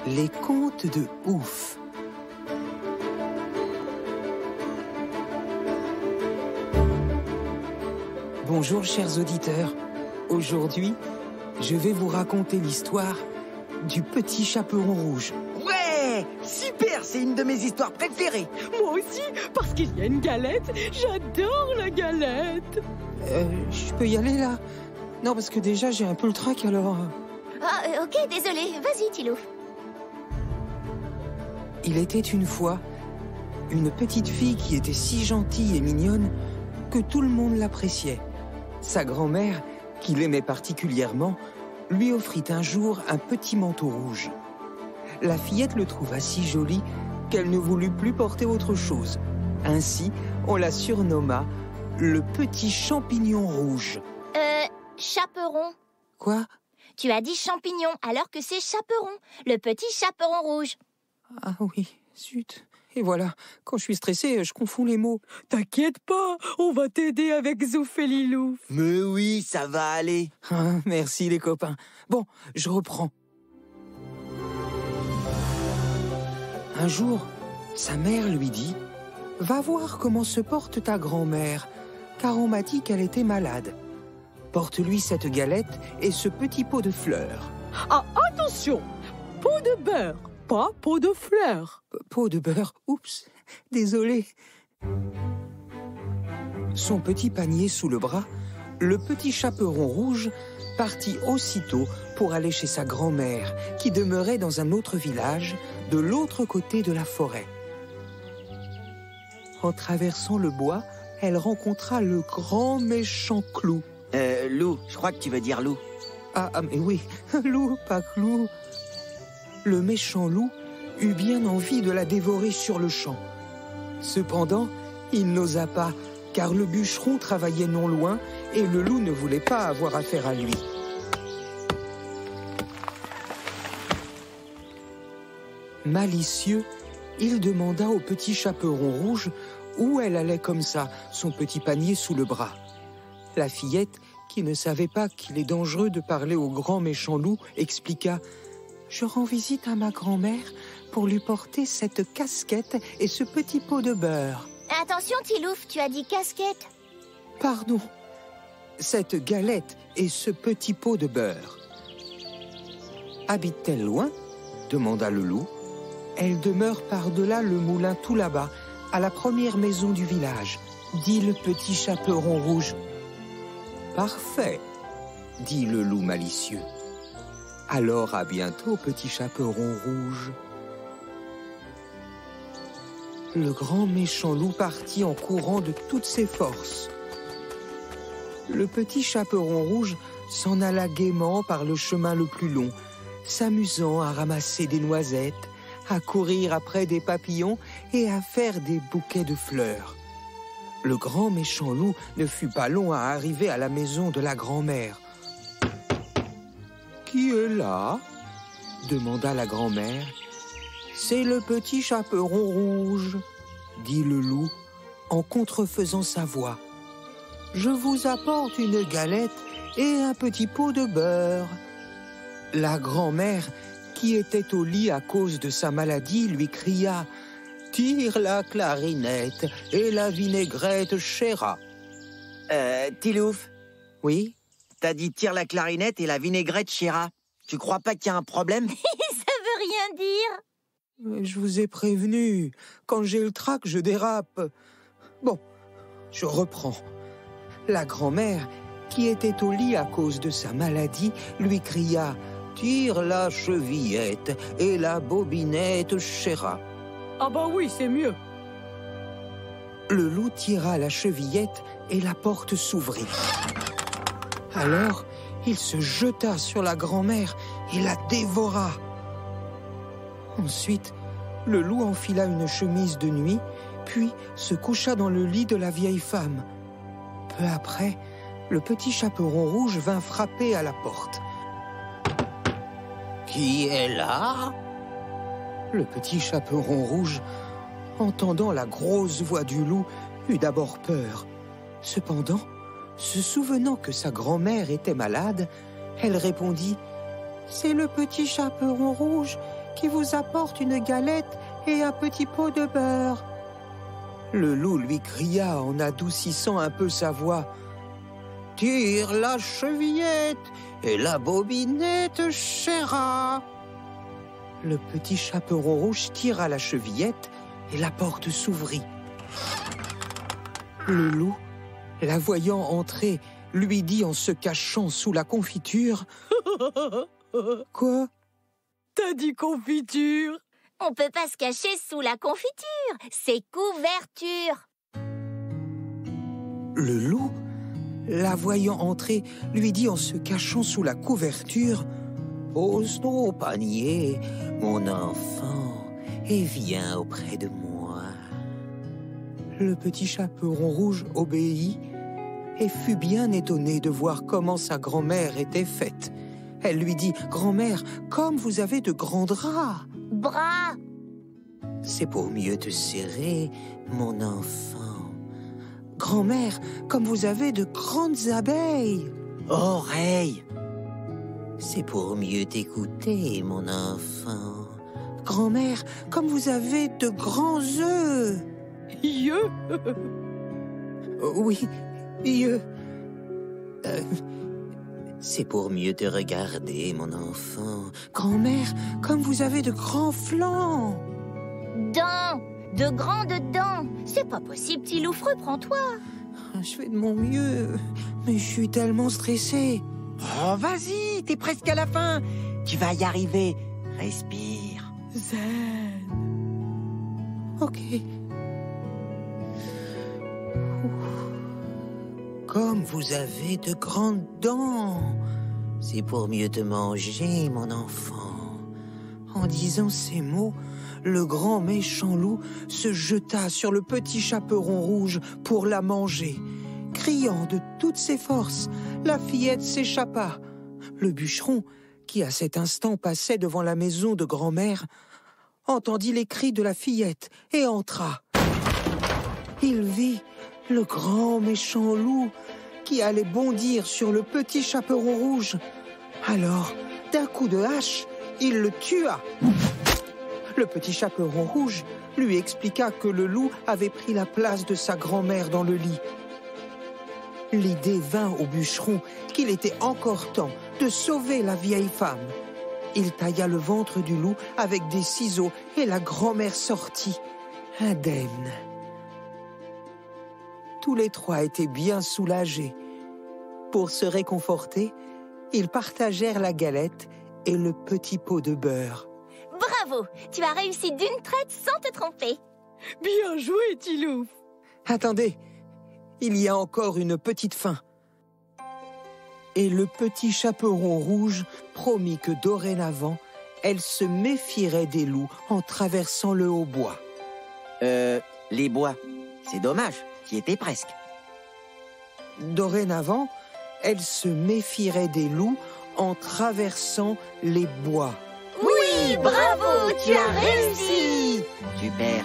Les contes de Ouf. Bonjour chers auditeurs. Aujourd'hui, je vais vous raconter l'histoire du petit chaperon rouge. Ouais, super, c'est une de mes histoires préférées. Moi aussi, parce qu'il y a une galette. J'adore la galette. Je peux y aller là? Non, parce que déjà j'ai un peu le trac alors... Ok, désolé. Vas-y, Tilouf. Il était une fois une petite fille qui était si gentille et mignonne que tout le monde l'appréciait. Sa grand-mère, qui l'aimait particulièrement, lui offrit un jour un petit manteau rouge. La fillette le trouva si joli qu'elle ne voulut plus porter autre chose. Ainsi, on la surnomma le petit champignon rouge. Chaperon. Quoi? Tu as dit champignon alors que c'est chaperon, le petit chaperon rouge. Ah oui, zut. Et voilà, quand je suis stressé, je confonds les mots. T'inquiète pas, on va t'aider avec Zouf et Lilouf. Mais oui, ça va aller. Ah, merci les copains. Bon, je reprends. Un jour, sa mère lui dit « Va voir comment se porte ta grand-mère, car on m'a dit qu'elle était malade. Porte-lui cette galette et ce petit pot de fleurs. » Ah, attention, pot de beurre, pas pot de fleurs. Pot de beurre, oups, désolé. Son petit panier sous le bras, le petit chaperon rouge partit aussitôt pour aller chez sa grand-mère, qui demeurait dans un autre village, de l'autre côté de la forêt. En traversant le bois, elle rencontra le grand méchant clou. Loup, je crois que tu veux dire loup. Ah, mais oui, loup, pas clou. Le méchant loup eut bien envie de la dévorer sur le champ. Cependant, il n'osa pas, car le bûcheron travaillait non loin et le loup ne voulait pas avoir affaire à lui. Malicieux, il demanda au petit chaperon rouge où elle allait comme ça, son petit panier sous le bras. La fillette, qui ne savait pas qu'il est dangereux de parler au grand méchant loup, expliqua « Je rends visite à ma grand-mère pour lui porter cette casquette et ce petit pot de beurre. » Attention, Tilouf, tu as dit casquette. Pardon, cette galette et ce petit pot de beurre. Habite-t-elle loin? Demanda le loup. Elle demeure par-delà le moulin tout là-bas, à la première maison du village, dit le petit chaperon rouge. Parfait, dit le loup malicieux. Alors à bientôt, petit chaperon rouge. Le grand méchant loup partit en courant de toutes ses forces. Le petit chaperon rouge s'en alla gaiement par le chemin le plus long, s'amusant à ramasser des noisettes, à courir après des papillons et à faire des bouquets de fleurs. Le grand méchant loup ne fut pas long à arriver à la maison de la grand-mère. « Qui est là ?» demanda la grand-mère. « C'est le petit chaperon rouge, » dit le loup en contrefaisant sa voix. « Je vous apporte une galette et un petit pot de beurre. » La grand-mère, qui était au lit à cause de sa maladie, lui cria « Tire la clarinette et la vinaigrette chéra. » Tilouf, Oui? t'as dit tire la clarinette et la vinaigrette chéra. Tu crois pas qu'il y a un problème? Ça veut rien dire. Je vous ai prévenu. Quand j'ai le trac, je dérape. Bon, je reprends. La grand-mère, qui était au lit à cause de sa maladie, lui cria « Tire la chevillette et la bobinette chéra. » Ah bah oui, c'est mieux. Le loup tira la chevillette et la porte s'ouvrit. Alors, il se jeta sur la grand-mère et la dévora. Ensuite, le loup enfila une chemise de nuit, puis se coucha dans le lit de la vieille femme. Peu après, le petit chaperon rouge vint frapper à la porte. « Qui est là ?» Le petit chaperon rouge, entendant la grosse voix du loup, eut d'abord peur. Cependant, se souvenant que sa grand-mère était malade, elle répondit « C'est le petit chaperon rouge qui vous apporte une galette et un petit pot de beurre. » Le loup lui cria en adoucissant un peu sa voix. « Tire la chevillette et la bobinette, Chéra !» Le petit chaperon rouge tira la chevillette et la porte s'ouvrit. Le loup, la voyant entrer, lui dit en se cachant sous la confiture. « Quoi ? T'as dit confiture? On peut pas se cacher sous la confiture, c'est couverture. » Le loup, la voyant entrer, lui dit en se cachant sous la couverture. « Pose ton panier, mon enfant, et viens auprès de moi. » Le petit chaperon rouge obéit et fut bien étonné de voir comment sa grand-mère était faite. Elle lui dit « Grand-mère, comme vous avez de grands draps. » Bras. C'est pour mieux te serrer, mon enfant. Grand-mère, comme vous avez de grandes abeilles. Oreilles. C'est pour mieux t'écouter, mon enfant. Grand-mère, comme vous avez de grands œufs. Yeux. Oui, yeux. C'est pour mieux te regarder, mon enfant. Grand-mère, comme vous avez de grands flancs. Dents. De grandes dents. C'est pas possible, petit loup, reprends-toi. Je fais de mon mieux, mais je suis tellement stressé. Oh, vas-y, t'es presque à la fin. Tu vas y arriver. Respire. Zen. Ok. Comme vous avez de grandes dents, c'est pour mieux te manger, mon enfant. En disant ces mots, le grand méchant loup se jeta sur le petit chaperon rouge pour la manger. Criant de toutes ses forces, la fillette s'échappa. Le bûcheron, qui à cet instant passait devant la maison de grand-mère, entendit les cris de la fillette et entra. Il vit le grand méchant loup qui allait bondir sur le petit chaperon rouge. Alors, d'un coup de hache, il le tua. Le petit chaperon rouge lui expliqua que le loup avait pris la place de sa grand-mère dans le lit. L'idée vint au bûcheron qu'il était encore temps de sauver la vieille femme. Il tailla le ventre du loup avec des ciseaux et la grand-mère sortit, indemne. Tous les trois étaient bien soulagés. Pour se réconforter, ils partagèrent la galette et le petit pot de beurre. Bravo, tu as réussi d'une traite sans te tromper. Bien joué, Tilouf. Attendez, il y a encore une petite fin. Et le petit chaperon rouge promit que dorénavant, elle se méfierait des loups en traversant le hautbois. Les bois. C'est dommage, t'y étais presque. Dorénavant, elle se méfierait des loups en traversant les bois. Oui, bravo, tu as réussi. Super.